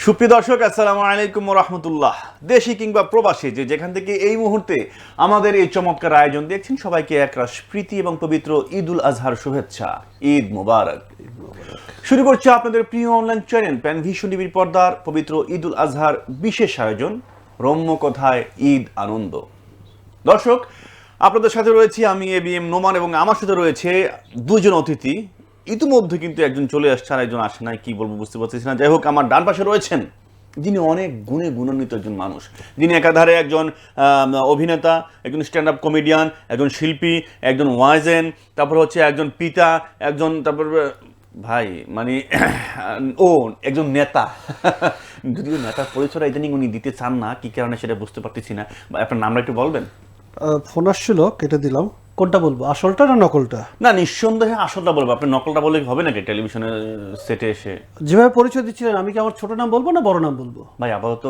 সুপ্রিয় দর্শক, আসসালামু আলাইকুম ওয়া রাহমাতুল্লাহ। দেশি কিংবা প্রবাসী যে যেখান থেকে এই মুহূর্তে আমাদের এই চমৎকার আয়োজন দেখছেন, সবাইকে একরাশ প্রীতি এবং পবিত্র ঈদ উল আজহার শুভেচ্ছা। ঈদ মোবারক। শুরু করছে আপনাদের প্রিয় অনলাইন চ্যানেল প্যানভিশন টিভির পর্দার পবিত্র ঈদ উল আজহার বিশেষ আয়োজন রম্য কথায় ঈদ আনন্দ। দর্শক, আপনাদের সাথে রয়েছি আমি এবিএম নোমান এবং আমার সাথে রয়েছে দুজন অতিথি। ইতিমধ্যে কিন্তু একজন চলে আসছে আর একজন আসে নাই, কি বলবো বুঝতে পারতেছি না। যাই হোক, আমার ডান পাশে রয়েছেন যিনি অনেক গুণে গুণান্বিত একজন মানুষ, যিনি একাধারে একজন অভিনেতা, একজন স্ট্যান্ড আপ কমেডিয়ান, একজন শিল্পী, একজন ওয়াইজেন, তারপর হচ্ছে একজন পিতা, একজন তারপর ভাই মানে ও একজন নেতা। যদিও নেতার পরিচয় ইদানিং উনি দিতে চান না, কি কারণে সেটা বুঝতে পারতেছি না। আপনার নামটা একটু বলবেন? ফোন আসছিল, কেটে দিলাম। কোনটা বলবো, আসলটা না নকলটা? না, নিঃসন্দেহে আসলটা বলবো। আপনি নকলটা বলে হবে নাকি টেলিভিশনের সেটে এসে? যেভাবে পরিচয় দিচ্ছিলেন, আমি কি আমার ছোট নাম বলবো না বড় নাম বলবো? ভাই আপাতত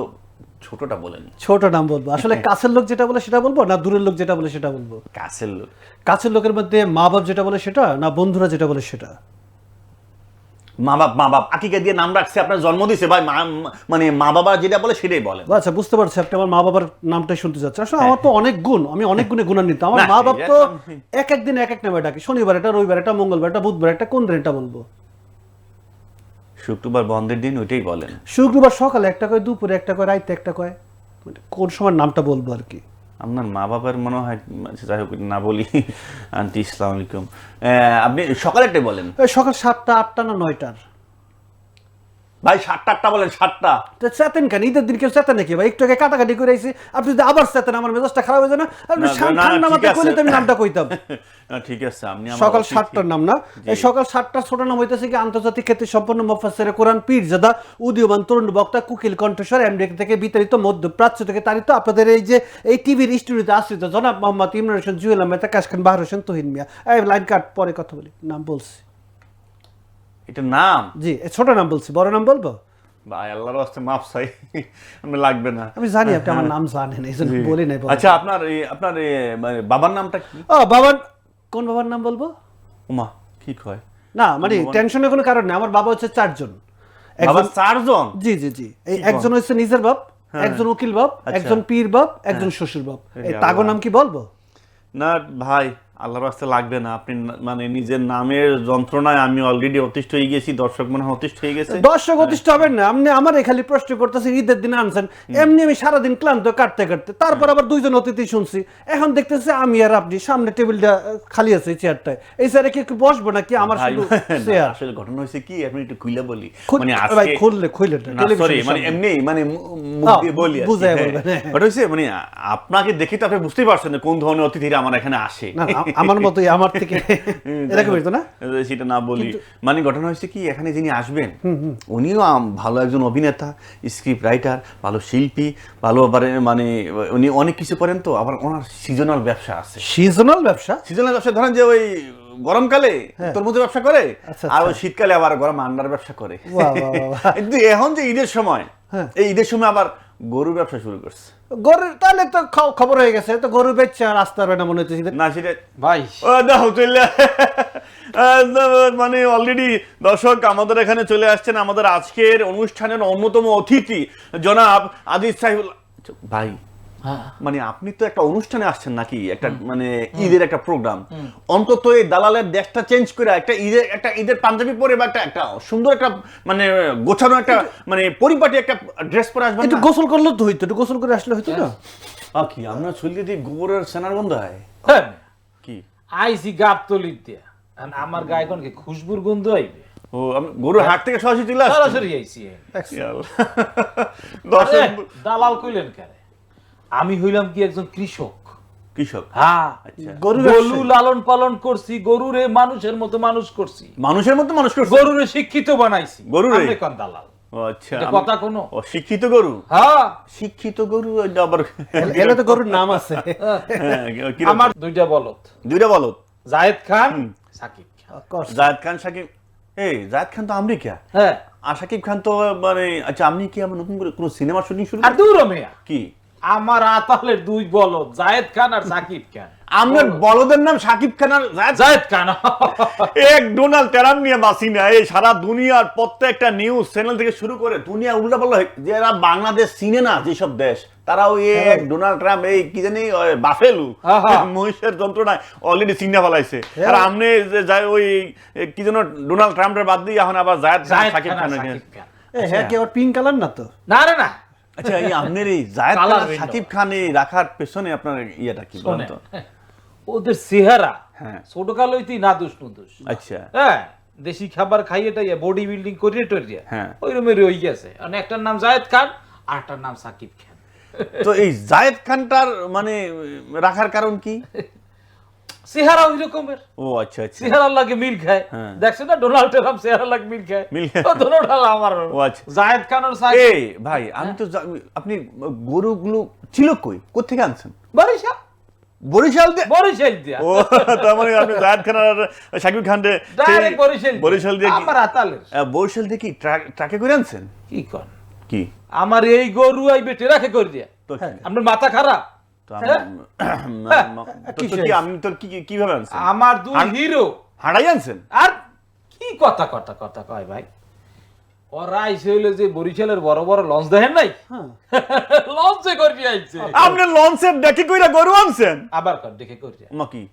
ছোটটা বলেন। ছোট নাম বলবো। আসলে কাছের লোক যেটা বলে সেটা বলবো, না দূরের লোক যেটা বলে সেটা বলবো? কাছের লোক। কাছের লোকের মধ্যে মা বাপ যেটা বলে সেটা, না বন্ধুরা যেটা বলে সেটা? মা বাপ আকিকা দিয়ে নাম রাখছে, আপনার জন্ম দিয়েছে ভাই, মানে মা বাবা যেটা বলে সেটাই বলেন। আচ্ছা, বুঝতে পারছি আপনি আমার মা বাবার নামটাই শুনতে চাচ্ছেন। আসলে আমার তো অনেক গুণ, আমি অনেক গুণে গুণান্বিত। আমার মা বাপ তো এক একদিন এক এক নামে ডাকে। শনিবার এটা, রবিবার এটা, মঙ্গলবার এটা, বুধবার একটা, কোন দিন এটা বলবো? শুক্রবার বন্ধের দিন ওইটাই বলেন। শুক্রবার সকালে একটা কয়, দুপুরে একটা কয়, রাইতে একটা কয়। মানে কোন সময় নামটা বলবো আর কি। আপনার মা বাবার মনে হয়, যাই হোক না বলি। আন্টি আসসালামু আলাইকুম। আপনি সকালে একটাই বলেন। সকাল 7টা, 8টা না 9টার? ভাই 7টা 8টা বলেন। 7টা তো চেতেন কেন? ঈদের দিন কেউ চেতেন নাকি ভাই? একটু আগে কাটাকাটি করে আইছি, আপনি যদি আবার চেতেন আমার মেজাজটা খারাপ হয়ে যায় না? আপনি ঠান্ডা মাথায় কইলে তো আমি নামটা কইতাম। ঠিক আছে, আপনি সকাল 7টার নাম না? এই সকাল 7টার ছোট নাম হইতেছে কি আন্তর্জাতিক খ্যাতি সম্পন্ন মুফাসসিরে কোরআন পীরজাদা উদীয়মান তরুণ বক্তা কুকিল কণ্ঠস্বর আমেরিকা থেকে বিতাড়িত মধ্যপ্রাচ্য থেকে তাড়িত আপনাদের এই যে এই টিভির স্টুডিওতে আশ্রিত জনাব মোহাম্মদ ইমরান হোসেন, জুয়েল আহমেদ, আকাশ খান, বাহার হোসেন, তুহিন মিয়া। এই লাইন কাট, পরে কথা বলি। নাম বলছি। এটা নাম? জি, ছোট নাম বলছি, বড় নাম বলবো? ভাই আল্লাহর রাস্তে মাফ চাই, আমি লাগবে না। আমি জানি আপনি আমার নাম জানেন, এই জন্য বলি নাই। আচ্ছা, আপনার মানে বাবার নামটা কি? ও বাবার, কোন বাবার নাম বলবো? উমা কি কয়? না মানে টেনশনের কোনো কারণ নেই। আমার বাবা হচ্ছে 4 জন। বাবা 4 জন? জি জি জি। এই একজন হচ্ছে নিজের বাপ, একজন উকিল বাপ, একজন পীর বাপ, একজন শ্বশুর বাপ। এই তাগো নাম কি বলবো? না ভাই, আল্লাহর রাস্তে লাগবে না। আপনি মানে নিজের নামের যন্ত্রণায় আমি অলরেডি অতিষ্ঠ হয়ে গেছি, দর্শক মনে হয় অতিষ্ঠ হয়ে গেছে। দর্শক অতিষ্ঠ হবেন না, আপনি আমার খালি প্রশ্ন করতেছেন ঈদের দিন আনছেন। এমনি আমি সারাদিন ক্লান্ত কাটতে কাটতে, তারপর আবার 2 জন অতিথি শুনছি। এখন দেখতেছি আমি আর আপনি, সামনে টেবিলটা খালি আছে, চেয়ারটায়। এই চেয়ারে কি একটু বসবো নাকি আমার শুধু চেয়ার? আসলে ঘটনা হয়েছে কি, আমি একটু খুলে বলি। মানে ভাই খুললে সরি, মানে এমনি মানে মুখ দিয়ে বলি বুঝাই বলবেন। ওটা হচ্ছে মানে আপনাকে দেখে তো আপনি বুঝতেই পারছেন না কোন ধরনের অতিথিরা আমার এখানে আসে। না আমার মতোই, আমার থেকে এরকম হইতো না? সেটা না বলি। মানে ঘটনা হয়েছে কি, এখানে যিনি আসবেন উনিও ভালো একজন অভিনেতা, স্ক্রিপ্ট রাইটার, ভালো শিল্পী, ভালো মানে উনি অনেক কিছু করেন। তো আবার ওনার সিজনাল ব্যবসা আছে। সিজনাল ব্যবসা? সিজনাল ব্যবসা ধরেন যে ওই গরমকালে তরমুজের ব্যবসা করে, আর ওই শীতকালে আবার গরম আন্ডার ব্যবসা করে। কিন্তু এখন যে ঈদের সময়, এই ঈদের সময় আবার গরুর ব্যবসা শুরু করছে। গরুর? তাহলে তো খবর হয়ে গেছে, তো গরু বেচছে আর রাস্তার না মনে হচ্ছে না সেটা ভাই। মানে অলরেডি দর্শক আমাদের এখানে চলে আসছেন আমাদের আজকের অনুষ্ঠানের অন্যতম অতিথি জনাব আজিজ সাহিবুল্লাহ ভাই। মানে আপনি তো একটা অনুষ্ঠানে আসছেন নাকি, একটা মানে ঈদের একটা প্রোগ্রাম, অন্তত এই দালালের দেশটা চেঞ্জ করে একটা ঈদের পাঞ্জাবি পরে বা একটা সুন্দর একটা মানে গোছানো একটা মানে পরিপাটি একটা ড্রেস পরে আসবেন। একটু গোসল করলে তো হইতো, একটু গোসল করে আসলে হইতো না? কি আপনার শরীরে দিয়ে গোবরের সেনার গন্ধ হয়? কি আইসি গাবতলির দিয়া আমার গায়ে কোন কি খুশবুর গন্ধ আইবে? ও আমি গরুর হাট থেকে সরাসরি চলে আসছি। সরাসরি আইছি। দালাল কইলেন কেন? আমি হইলাম কি একজন কৃষক। কৃষক? হ্যাঁ, গরু লালন পালন করছি, গরুরে মানুষের মতো মানুষ করছি, মানুষের মতো মানুষ করছি, গরুরে শিক্ষিত বানাইছি। গরুরে কোন দালাল? আচ্ছা, কথা কোনো শিক্ষিত গরু? হ্যাঁ, শিক্ষিত গরু আবার এলে তো গরুর নাম আছে। আমার 2টা বলদ। 2টা বলদ? জায়েদ খান, সাকিব খান। জায়েদ খান, সাকিব। এই জায়েদ খান তো আমেরিকা। হ্যাঁ, আর সাকিব খান তো মানে আচ্ছা, আপনি কি আবার নতুন করে কোন সিনেমা শুটিং শুরু? আর দূর মিয়া কি আমার আতালের 2 বলদ, জায়েদ খান আর সাকিব খান। আপনার বলদের নাম সাকিব খান আর জায়েদ খান। এক ডোনাল্ড ট্রাম্প নিয়ে বাসি না, এই সারা দুনিয়ার প্রত্যেকটা নিউজ চ্যানেল থেকে শুরু করে দুনিয়া উল্টাপাল্টা যারা বাংলাদেশ চিনে না যেসব দেশ, তারাও এক ডোনাল্ড ট্রাম্প এই কি জানি বাফেলু মহিষের যন্ত্রণায় অলরেডি চিন্তা ফেলাইছে। আর আপনি যে ওই কি যেন ডোনাল্ড ট্রাম্পের বাদ দিয়ে এখন আবার জায়েদ খান সাকিব খান। হ্যাঁ কি আবার পিঙ্ক কালার না তো? না রে না, আচ্ছা, এই আপনার এই জায়েদ খান আর সাকিব খান এই রাখার পেছনে আপনার ইয়েটা কি বলেন তো? ওদের চেহারা হ্যাঁ। ছোট কালইতেই না দুষ নুদুষ। আচ্ছা, হ্যাঁ, দেশি খাবার খাইয়ে টাইয়া বডি বিল্ডিং করিয়ে টরিয়ে হ্যাঁ। ওই রকমের হয়ে গেছে। মানে একটার নাম জায়েদ খান আর একটার নাম সাকিব খান। তো এই জায়েদ খানটার মানে রাখার কারণ কি? চেহারা ওই রকমের, ও আচ্ছা আচ্ছা, চেহারা লাগে মিল খায়। হ্যাঁ। দেখছো না ডোনাল্ড ট্রাম্প চেহারা লাগে মিল খায়, মিল খায়। ও দোনোটা আমার। ও আচ্ছা। জায়েদ খান আর সাকিব। এই ভাই, আমি তো আপনি গরুগুলো ছিল কই, কোথেকে আনছেন? বরিশাল, বরিশাল দিয়ে? বরিশাল দিয়া। ও তার মানে আপনি জায়েদ খান আর সাকিব খান ডাইরেক্ট বরিশাল, বরিশাল দিয়ে আমার আতালের। বরিশাল দিয়ে কি ট্রাকে করে আনছেন? কি কর কি আমার এই গরু আইবে টেরাকে করে দিয়া? তো কি? আপনার মাথা খারাপ? তো কি আমি তো কিভাবে আনছেন? আমার দুই হিরো হাঁড়াই আনছেন? আর কি কথা কথা কথা কয় ভাই, ওরা আইসে হইলো যে বরিশালের বড় বড় লঞ্চ দেখেন নাই, লঞ্চে করে আইছে। আপনি লঞ্চের ডেকে কইরা গরু আনছেন? আবার কর দেখে করে মা কি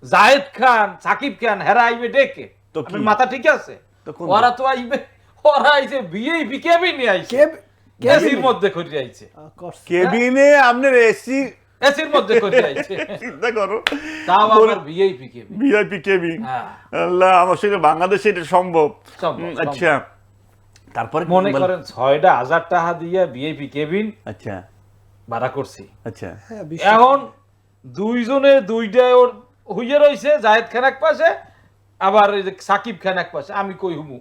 জায়েদ খান সাকিব খান হেরা আইবে ডেকে, তো কি? আপনার মাথা ঠিক আছে? তো কোন ওরা তো আইবে, ওরা আইছে ভিআইপি কেবিনে আইছে, এসির মধ্যে করে আইছে, কেবিনে আপনার এসি এসির মধ্যে করে আইছে। চিন্তা করো, তাও আবার ভিআইপি কেবিন। VIP cabin. হ্যাঁ। আল্লাহ, আমার সঙ্গে বাংলাদেশে এটা সম্ভব? সম্ভব, আচ্ছা, তারপরে কি মনে বল- করেন 6,000 টাকা দিয়ে ভিআইপি কেবিন আচ্ছা ভাড়া করছি। আচ্ছা, এখন দুইজনে দুইটাই ওর হইয়ে রইছে, জায়েদ খান এক পাশে আবার এই যে সাকিব খান এক পাশে। আমি কই হুমু,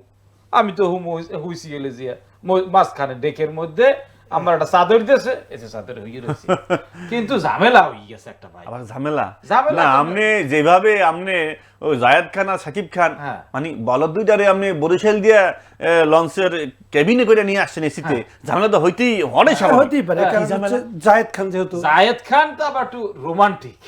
আমি তো হুমু হুইছি গেলে যে মাঝখানে ডেকের মধ্যে আমার একটা চাদর দিয়েছে, এসে চাদর হইয়ে রইছে। কিন্তু ঝামেলা হয়ে গেছে একটা ভাই। আবার ঝামেলা? ঝামেলা না, তো- আপনি যেভাবে আপনি ওই জায়েদ খান আর সাকিব খান হ্যাঁ। মানে বলদ দুইটারে আপনি বরিশাল দিয়ে লঞ্চের কেবিনে করে নিয়ে আসছেন এসিতে, ঝামেলা তো হইতেই অনেক স্বাভাবিক। হতেই পারে, কারণ হচ্ছে জায়েদ খান যেহেতু জায়েদ খান তো আবার একটু রোমান্টিক,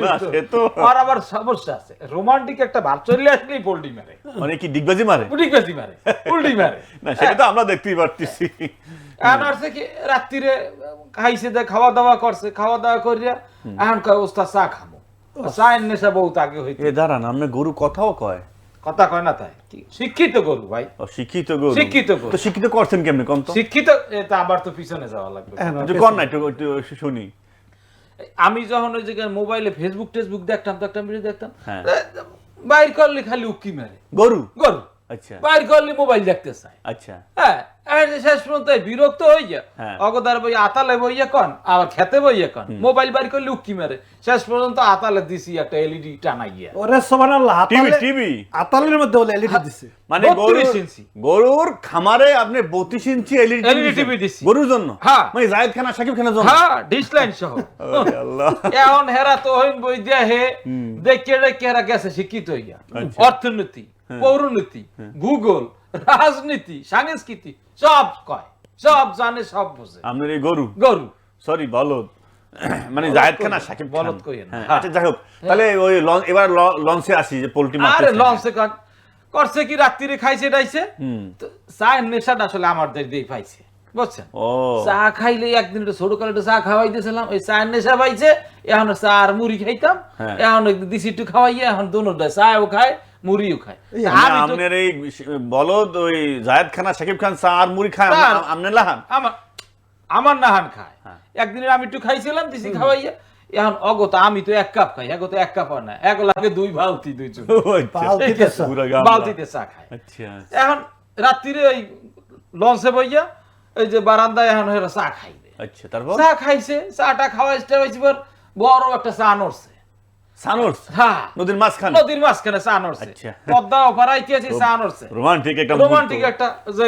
না, সে তো আর আবার সমস্যা আছে। রোমান্টিক একটা ভাব চলে আসলেই পোল্টি মারে, মানে কি ডিগবাজি মারে? উল্টি মারে, উল্টি মারে। না, সেটা তো আমরা দেখতেই পারতেছি। আনারছে কি রাত্রিরে খাইছে, খাওয়া দাওয়া করছে, খাওয়া দাওয়া করিয়া এখন কয় ওস্তাদ চা খামো। চায়ের নেশা বহুত আগে হইতে। এ দাঁড়ান, আপনি গরু কথাও কয়? কথা কয় না তাই কি? শিক্ষিত গরু ভাই, ও, শিক্ষিত গরু। শিক্ষিত গরু। তো শিক্ষিত করছেন কেমনে কম তো? শিক্ষিত এটা আবার তো পিছনে যাওয়া লাগবে। একটু কর না, একটু শুনি। আমি যখন ওই জায়গায় মোবাইলে ফেসবুক টেসবুক দেখতাম ভিডিও দেখতাম, হ্যাঁ। বাইর করলে খালি উকি মারে গরু? গরু, আচ্ছা বাইর করলে মোবাইল দেখতে চায়। আচ্ছা হ্যাঁ, আর শেষ পর্যন্ত বিরক্ত হয়ে যায়। হ্যাঁ। অগদার বই আতালে বইয়া কন, আবার খেতে বইয়া কন, মোবাইল বাইর করলে উকি মারে। শেষ পর্যন্ত আতালে দিছি একটা এলইডি টানা গিয়া। ওরে সুবহানাল্লাহ, টিভি আতালের মধ্যে ওলে এলইডি দিছে। মানে 32 ইঞ্চি। গরুর খামারে আপনি 32 ইঞ্চি এলইডি LED টিভি দিছি। গরুর জন্য? হ্যাঁ। মানে জায়েদ খান আর সাকিব খানের জন্য? হ্যাঁ, ডিশ লাইন সহ। ওরে আল্লাহ। এখন হেরা তো হইন বই দিয়া হে দেখে দেখে হেরা গেছে শিক্ষিত হইয়া। আচ্ছা। অর্থনীতি, পৌরনীতি, ভূগোল, রাজনীতি, সংস্কৃতি সব কয়, সব জানে, সব বোঝে। আপনার এই গরু, গরু সরি বলদ, মানে বলদ জায়েদ খান কইেন আর না, সাকিব বলদ খান। কইেন না। হ্যাঁ, হ্যাঁ। আচ্ছা যাই হোক, তাহলে ওই এবার লঞ্চে আসি যে পোল্ট্রি আরে মারতেছে। লঞ্চে করছে কি রাত্রিরে খাইছে ডাইছে, তো চায়ের নেশাটা আসলে আমাদের দিয়ে পাইছে, বুঝছেন? ও চা খাইলে একদিন একটু ছোট কালে একটু চা খাওয়াই দিয়েছিলাম, ওই চায়ের নেশা পাইছে। এখন চা আর মুড়ি খাইতাম, হ্যাঁ। এখন দিছি একটু খাওয়াইয়া, এখন দোনোটা চাও খায় মুড়িও খায়। আমি তো আপনার এই বলদ ওই জায়েদ খান আর সাকিব খান চা আর মুড়ি খায়, না। আপনি লাহান? আমার নাহান খায়। হ্যাঁ। একদিন আমি একটু খাইছিলাম, দিছি খাওয়াইয়া। এখন অগত আমি তো 1 কাপ খাই, এগো তো 1 কাপ হয় না, এক লাগে 2 বালতি 2 চুন ও আচ্ছা। বালতিতে চা। পুরা গামলা। বালতিতে চা খায়। আচ্ছা এখন রাত্রিরে ওই লঞ্চে বইয়া এই যে বারান্দায় এখন হেরা চা খাইবে। আচ্ছা, তারপর চা খাইছে, চাটা খাওয়াইছে পর বড় একটা চা নড়ছে। সানোর হ্যাঁ, নদীর মাঝখানে? নদীর মাঝখানে চা নড়ছে। আচ্ছা। পদ্মা অপারাইতে আছে, চা নড়ছে। রোমান্টিক একটা রোমান্টিক একটা যে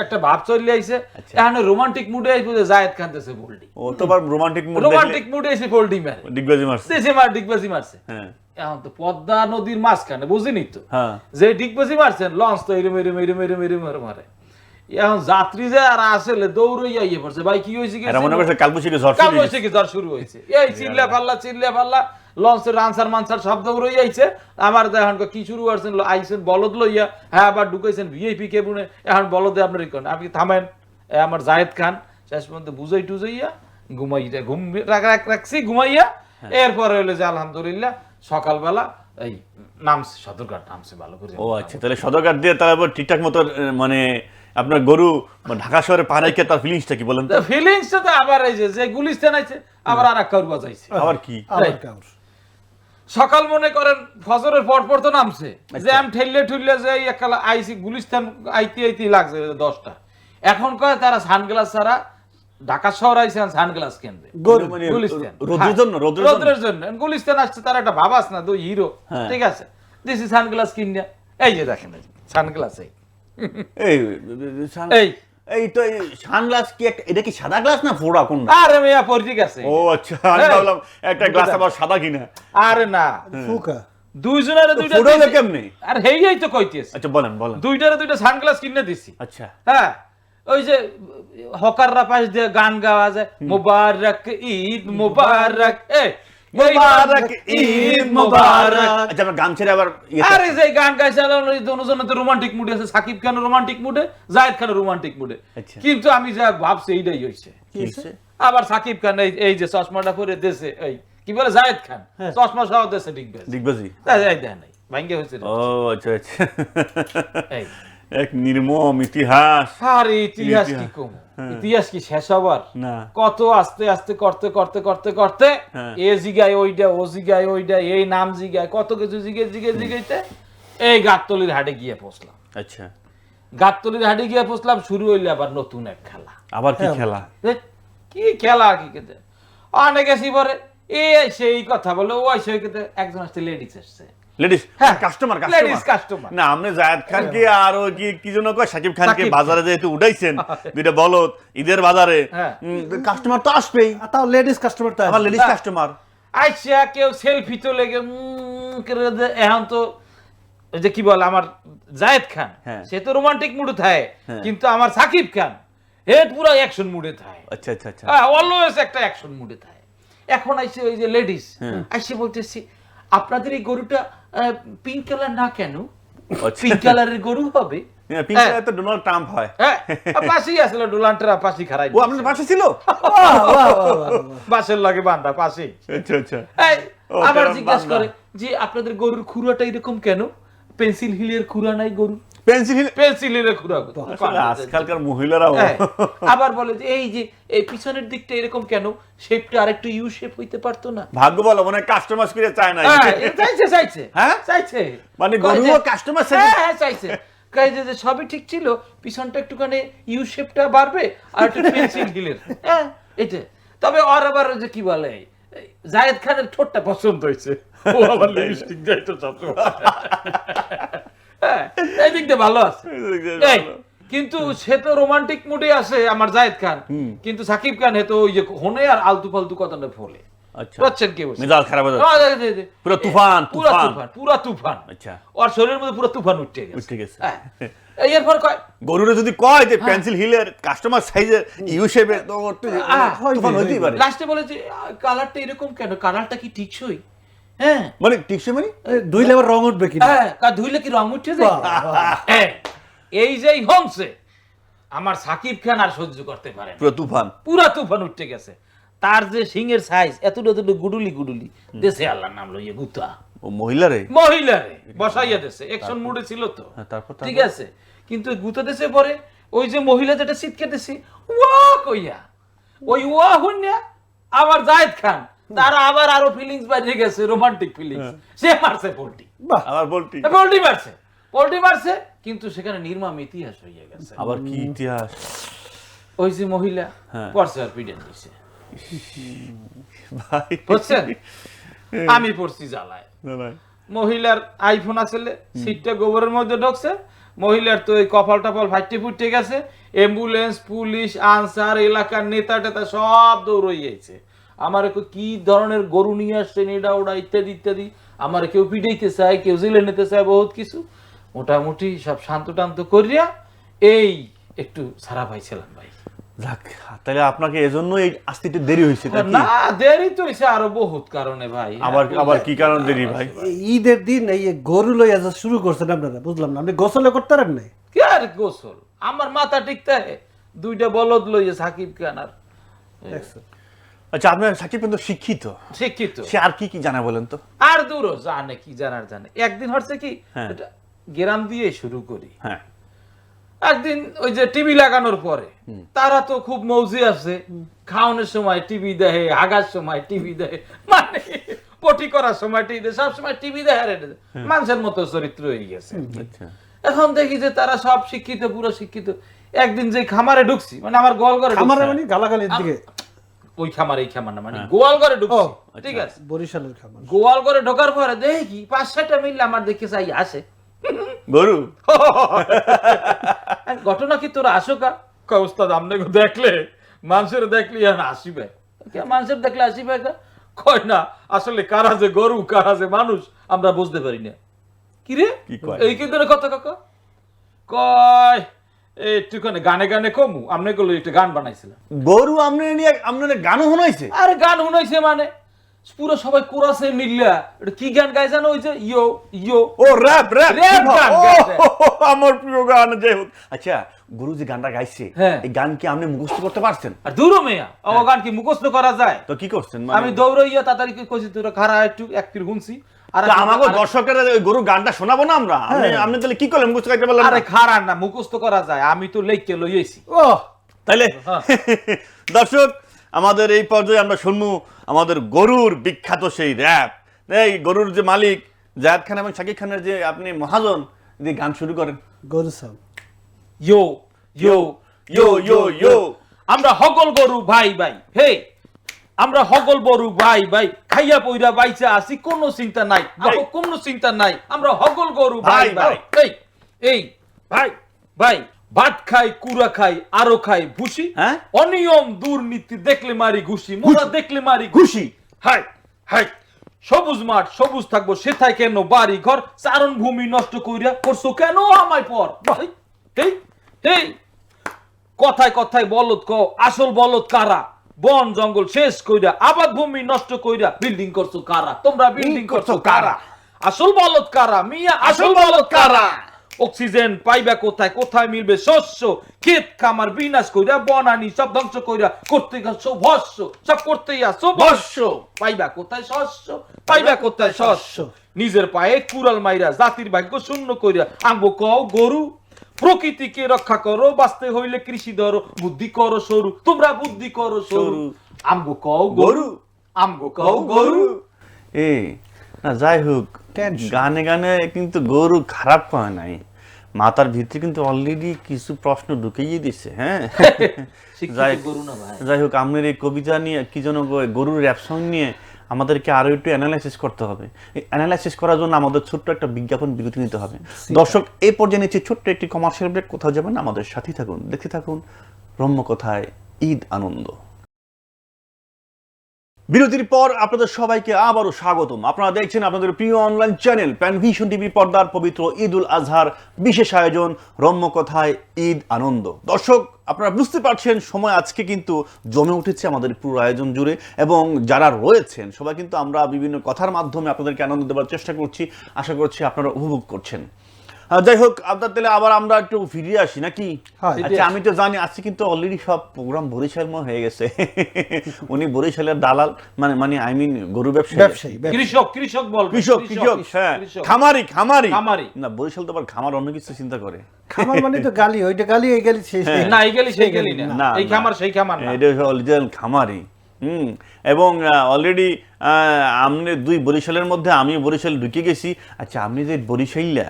একটা ভাব চলে আইছে। আচ্ছা। এখন রোমান্টিক মুডে আইছে যে জায়েদ খান দেশে বোল্ডি, ও তো আবার রোমান্টিক মুড রোমান্টিক মুডে এসে বোল্ডি মারে, ডিগবাজি মারছে। দেশে মার ডিগবাজি মারছে। হ্যাঁ এখন তো পদ্মা নদীর মাঝখানে, বুঝিনি তো, হ্যাঁ যে ডিগবাজি মারছেন লঞ্চ তো এরম এরম এরম এরম এরম এরম মারে। এখন যাত্রী যে আর আসলে দৌড়ইয়া ইয়ে পড়ছে, ভাই কি হয়েছে কি এরা মনে করছে কালবৈশাখী ঝড় শুরু হয়েছে। কালবৈশাখী ঝড় শুরু হয়েছে। এই চিল্লা পাল্লা লঞ্চের রানসার মানসার শব্দ রই আইছে আমার এখন কি শুরু করছেন আইছেন বলদ লইয়া হ্যাঁ আবার ঢুকাইছেন ভিআইপি কেবুনে এখন বলদে আপনার কোন আপনি থামেন আমার জায়েদ খান শেষ পর্যন্ত বুঝাই টুজাইয়া ঘুম রাখছি ঘুমাইয়া এরপরে হইলো যে আলহামদুলিল্লাহ সকালবেলা এই নামছে সদরঘাট নামছে ভালো করে। ও আচ্ছা, তাহলে সদরঘাট দিয়ে তারপর ঠিকঠাক মতো মানে আপনার গরু ঢাকা শহরে পা রেখে তার ফিলিংসটা কি বলেন তো? ফিলিংসটা তো আবার এই যে গুলিস্তান আইছে আবার আর এক কাউর বাজাইছে আবার কি? আবার কাউর। সকাল মনে করেন ফজরের পর তো নামছে জ্যাম ঠেললে ঠুললে যে একালা আইসি গুলিস্তান আইতে লাগছে 10টা এখন কয় তারা সানগ্লাস ছাড়া ঢাকা শহর আইছে সানগ্লাস কিনবে মানে গুলিস্তান রোদের জন্য রোদ্রের জন্য গুলিস্তান আসছে তার একটা ভাব আছে না দুই হিরো ঠিক আছে দিছি সানগ্লাস কিনিয়া এই যে দেখেন সানগ্লাস এই এই এই তো সানগ্লাস কি একটা, এটা কি সাদা গ্লাস না ফোড়া কোনটা? আরে মেয়া পরিচিক আছে। ও আচ্ছা, আমি ভাবলাম একটা গ্লাস আবার সাদা কিনা। আরে না ফুকা দুইজনের দুইটা ফোড়া হলো কেমনে? আর হেই তো কইতেছি আচ্ছা বলেন বলেন। দুইটারে দুইটা সানগ্লাস কিনে দিছি। আচ্ছা হ্যাঁ ওই যে হকাররা পাশ দিয়ে গান গাওয়া যায় মোবারক ঈদ মোবারক মোবারক ঈদ মোবারক। আচ্ছা আমরা গান ছেড়ে আবার আরে যে গান গাইছে দুজনে তো রোমান্টিক মুডে আছে, সাকিব খান রোমান্টিক মুডে, জায়েদ খান রোমান্টিক মুডে। আচ্ছা। কিন্তু আমি যা ভাবছি এইটাই হইছে। আবার সাকিব খান এই যে চশমাটা পরে দেশে এই কি বলে জায়েদ খান চশমা সহ দেশে দিগবাজি এই দেয় নাই ভাঙ্গে হইছে। ও আচ্ছা আচ্ছা, এই এক নির্মম ইতিহাস। আরে ইতিহাস কি কম, ইতিহাস কি শেষ হবার না। কত আস্তে আস্তে করতে করতে করতে করতে এ জিগায় ওইটা ও জিগায় ওইটা এই নাম জিগায় কত কিছু জিগাইতে এই গাবতলির হাটে গিয়ে পৌঁছলাম। আচ্ছা গাবতলির হাটে গিয়ে পৌঁছলাম, শুরু হইলে আবার নতুন এক খেলা। আবার কি খেলা? কি খেলা কি খেতে অনেক গেছি পরে সেই কথা বলে ও সেই খেতে একজন আসছে লেডিস আসছে লেডিস হ্যাঁ, কাস্টমার ladies customer। না আপনি জায়েদ খানকে আর ওই কি জন্য কয় সাকিব খানকে বাজারে যেহেতু উঠাইছেন দুইটা বলদ ঈদের বাজারে কাস্টমার তো আসবেই, আর তাও লেডিস কাস্টমার তো আবার লেডিস কাস্টমার আইসা কেউ সেলফি তো লেগে এখন তো ওই যে কি বলে আমার জায়েদ খান সে তো রোমান্টিক মুডে থাকে, কিন্তু আমার সাকিব খান হে পুরো অ্যাকশন মুডে থাকে। আচ্ছা আচ্ছা আচ্ছা, অলওয়েজ একটা অ্যাকশন মুডে থাকে। এখন আইসে ওই যে লেডিস আইসে বলতেছি আপনাদের এই গরুটা পিঙ্ক কালার না কেন, পিঙ্ক কালারের গরু হবে। পিঙ্ক কালার তো ডোনাল্ড ট্রাম্প হয়। হ্যাঁ পাশেই আসলে ডোনাল্ড ট্রাম্প পাশেই খারাই। ও আপনার পাশে ছিল? বাসের লাগে বান্দা পাশেই। আচ্ছা আচ্ছা। আবার জিজ্ঞাসা করে যে আপনাদের গরুর খুরাটা এরকম কেন, পেন্সিল হিলের খুরা নাই গরু, পেন্সিল হিলের খুরা। আজকালকার মহিলারাও আবার বলে যে এই যে এই পিছনের দিকটা এরকম কেন, শেপটা আরেকটু ইউ শেপ হইতে পারতো না। ভাগ্য বলো মানে কাস্টমার স্পিরে চায় না। চাইছে হ্যাঁ চাইছে মানে গরুও কাস্টমার সাথে হ্যাঁ চাইছে কাই যে সবই ঠিক ছিল, পিছনটা একটুখানি ইউ শেপটা বাড়বে আর একটু পেন্সিল হিলের হ্যাঁ এটা। তবে আর আবার যে কি বলে জায়েদ খানের ঠোঁটটা পছন্দ হয়েছে, ও আবার লিপস্টিক দেয় তো সবসময়। হ্যাঁ এই দিকটা ভালো আছে। কিন্তু সে তো রোমান্টিক মুডে আছে আমার জায়েদ খান, কিন্তু সাকিব খান হে তো ওই যে হনে আর আলতু ফালতু কথা না ফলে। আচ্ছা বুঝছেন কি বলছেন, মেজাজ খারাপ হয়ে যাচ্ছে পুরো তুফান তুফান পুরো তুফান। আচ্ছা ওর শরীরের মধ্যে পুরো তুফান উঠে গেছে। এরপর কয় গরুরে যদি কয় যে পেন্সিল হিলের কাস্টমার সাইজের ইউ শেপে তো তুফান হইতেই পারে। লাস্টে বলে যে কালারটা এরকম কেন, কালারটা কি টিকসই? হ্যাঁ মানে টিকসই মানে ধুইলে আবার রং উঠবে কি? হ্যাঁ ধুইলে কি রং উঠে যায়? এই যে হংসে আমার সাকিব খান আর সহ্য করতে পারে না, পুরা তুফান উঠে গেছে। তার যে সিংহের সাইজ এতটা গুডুলি গুডুলি দেশে আল্লাহর নাম লইয়া গুতা ও মহিলারে বসাইয়া দেশে অ্যাকশন মুডে ছিল তো ঠিক আছে, কিন্তু গুতা দেশে পরে ওই যে মহিলা যেটা চিৎকে দেশে ওয়া কইয়া ওই ওয়া হইনা আবার জায়েদ খান তার আবার আরো ফিলিংস বাইরে গেছে, রোমান্টিক ফিলিংস। সে মারছে পোল্টি মারছে কিন্তু সেখানে নির্মম ইতিহাস হয়ে গেছে। আবার কি ইতিহাস? ওই যে মহিলা পড়ছে আর পিডেন দিছে ভাই, বুঝছেন? আমি পড়ছি জ্বালায়। মহিলার আইফোন আসলে সিটটা গোবরের মধ্যে ঢুকছে, মহিলার তো এই কপাল টপাল ফাইটে ফুটে গেছে, অ্যাম্বুলেন্স পুলিশ আনসার এলাকার নেতা টেতা সব দৌড়ই গেছে। আমার কি ধরনের গরু নিয়ে আসছেন এটা ওটা ইত্যাদি ইত্যাদি, আমার কেউ পিটাইতে চায় কেউ জেলে নিতে চায় বহুত কিছু। মোটামুটি সব শান্ত টান্ত করিয়া এই একটু সারা পাইছিলাম ভাই। যাক, তাহলে আপনাকে এজন্য এই আসতে একটু দেরি হয়েছে তাই কি? না দেরি তো হইছে আরো বহুত কারণে ভাই। আবার কি কারণ দেরি ভাই? এই ঈদের দিন এই গরু লইয়া যা শুরু করছেন আপনারা, বুঝলাম না, আপনি গোসলে করতে পারেন নাই? কি আর গোসল, আমার মাথা টিকতে দুইটা বলদ লইয়ে সাকিব খান আর আচ্ছা, আপনার সাকিব কিন্তু শিক্ষিত, শিক্ষিত। সে আর কি কি জানা বলেন তো? আর দূর জানে কি জানার জানে। একদিন হচ্ছে কি, হ্যাঁ। এটা গ্রাম দিয়ে শুরু করি। হ্যাঁ, একদিন ওই যে টিভি লাগানোর পরে তারা তো খুব মৌজি আছে, খাওয়ানোর সময় টিভি দেখে, হাগার সময় টিভি দেখে, মানে পটি করার সময় টিভি দেখে, সবসময় টিভি দেখে রে, মানুষের মতো চরিত্র হয়ে গেছে। আচ্ছা, এখন দেখি যে তারা সব শিক্ষিত, পুরো শিক্ষিত। একদিন যে খামারে ঢুকছি, মানে আমার গোয়াল ঘরে আমার ঢুকছি। মানে গালাগালির দিকে ওই খামার এই খামার না, মানে গোয়াল ঘরে ঢুকছি, ঠিক আছে। বরিশালের খাবার। গোয়াল ঘরে ঢোকার পরে দেখি কি 5-6টা মিললে আমার দেখে চাই আসে। গরু ঘটনা কি তোরা আসো কা? কয় ওস্তাদ আমনে দেখলে, মানুষের দেখলে আসিবে, মানুষের দেখলে আসিবে কা? কয় না, আসলে কারা যে গরু কারা যে মানুষ আমরা বুঝতে পারি না। কি রে, কি কয়? এই কিন্তু কথা কাকা কয় একটুখানি গানে গানে কমু, আমনে গুলো একটু গান বানাইছিলাম। গরু আপনি নিয়ে আপনার গানও শোনাইছে? আরে গান শুনাইছে মানে পুরো সবাই কোরাসে মিললা এটা কি গান গায় জানো? ওই যে ইয়ো ইয়ো, ও র‍্যাপ র‍্যাপ র‍্যাপ গান গাইছে। আমার প্রিয় গান, যাই হোক। আচ্ছা, গুরু যে গানটা গাইছে, হ্যাঁ। এই গান কি আপনি মুখস্থ করতে পারছেন? আর দূরও মেয়া ও গান কি মুখস্থ করা যায়? তো কি করছেন? আমি দৌড়াইয়া তাড়াতাড়ি কইছি তোরা খারা একটু এক তীর গুনছি। আর আমাকে দর্শকেরা ওই গরু গানটা শোনাবো না আমরা? আপনি তাহলে কি করলেন, মুখস্থ করতে পারলেন আরে না? খারা না, মুখস্থ করা যায়, আমি তো লেখকে লইয়েছি। ও তাইলে হ্যাঁ। দর্শক, আমাদের এই পর্যায়ে আমরা শুনবো আমাদের গরুর বিখ্যাত সেই র‍্যাপ। এই গরুর যে মালিক জায়েদ খান এবং শাকিব খানের যে আপনি মহাজন, যে গান শুরু করেন। গরু সাম ইয়ো ইয়ো ইয়ো ইয়ো ইয়ো, আমরা হগল গরু ভাই ভাই, হে আমরা হগল গরু ভাই ভাই, খাইয়া পইরা বাইচা আছি, কোনো চিন্তা নাই, ভাই। কোনো চিন্তা নাই, আমরা হগল গরু ভাই ভাই, ভাই। এই এই ভাই ভাই, ভাত খাই, কুড়া খাই, আরো খাই ভুসি, হ্যাঁ? অনিয়ম দুর্নীতি দেখলে মারি ঘুষি, মোরা দেখলে মারি ঘুষি। হাই হাই, সবুজ মাঠ সবুজ থাকবো, সেথায় কেন বাড়ি ঘর, চারণ ভূমি নষ্ট কইরা করছো কেন আমায় পর ভাই। এই এই কথায় কথায় বলদ কও, আসল বলদ কারা? বন জঙ্গল শেষ কইরা, আবাদ ভূমি নষ্ট কইরা, বিল্ডিং করছো কারা? তোমরা বিল্ডিং করছো কারা? আসল বলদ কারা মিয়া, আসল বলদ কারা? অক্সিজেন পাইবা কোথায়, কোথায় মিলবে শস্য? ক্ষেত খামার বিনাশ কইরা, বনানি সব ধ্বংস কইরা, করতে গেছো ভস্য, সব করতেই আসো ভস্য। পাইবা কোথায় শস্য, পাইবা কোথায় শস্য? নিজের পায়ে কুড়াল মাইরা, জাতির ভাগ্য শূন্য কইরা, আঙ্গো কও গরু। প্রকৃতিকে রক্ষা করো, বাঁচতে হইলে কৃষি ধরো, বুদ্ধি করো সরু, তোমরা বুদ্ধি করো সরু। আমগো কও গরু, আমগো কও গরু। এই না, যাই হোক, Tension. গানে গানে কিন্তু গরু খারাপ হয় নাই, মাথার ভিতরে কিন্তু অলরেডি কিছু প্রশ্ন ঢুকিয়ে দিছে। হ্যাঁ, শিক্ষিত যাই গরু না ভাই। যাই হোক, আপনার এই কবিতা নিয়ে কি যেন গরুর র‍্যাপ সং নিয়ে আমাদেরকে আরো একটু অ্যানালাইসিস করতে হবে। এই অ্যানালাইসিস করার জন্য আমাদের ছোট্ট একটা বিজ্ঞাপন বিরতি নিতে হবে। দর্শক, এই পর্যায়ে নিচ্ছে ছোট্ট একটি কমার্শিয়াল ব্রেক। কোথাও যাবেন না, আমাদের সাথেই থাকুন, দেখতে থাকুন রম্যকথায় ঈদ আনন্দ। বিরতির পর আপনাদের সবাইকে আবারও স্বাগতম। আপনারা দেখছেন আপনাদের প্রিয় অনলাইন চ্যানেল প্যানভিশন টিভি পর্দার পবিত্র ঈদ উল আজহার বিশেষ আয়োজন রম্যকথায় ঈদ আনন্দ। দর্শক, আপনারা বুঝতে পারছেন সময় আজকে কিন্তু জমে উঠেছে আমাদের পুরো আয়োজন জুড়ে, এবং যারা রয়েছেন সবাই কিন্তু আমরা বিভিন্ন কথার মাধ্যমে আপনাদেরকে আনন্দ দেওয়ার চেষ্টা করছি। আশা করছি আপনারা উপভোগ করছেন। যাই হোক, আপনার তাহলে আবার আমরা একটু ফিরে আসি নাকি? হ্যাঁ। আচ্ছা, আমি তো জানি আজকে কিন্তু অলরেডি সব প্রোগ্রাম বরিশালময় হয়ে গেছে। উনি বরিশালের দালাল, মানে আই মিন গরু ব্যবসায়ী। ব্যবসায়ী কৃষক কৃষক বল, কৃষক, হ্যাঁ, খামারি খামারি। না, বরিশাল তো আবার খামার অন্য কিছু চিন্তা করে। খামার মানে তো গালি, ওইটা গালি এই গালি সেই সেই। না এই গেলি সেই গেলি না, না, এই খামার সেই খামার না। এটা অরিজিনাল খামারি। এবং অলরেডি আপনি দুই বরিশালের মধ্যে আমি বরিশাল ঢুকে গেছি। আচ্ছা, আপনি যে বরিশাইলা,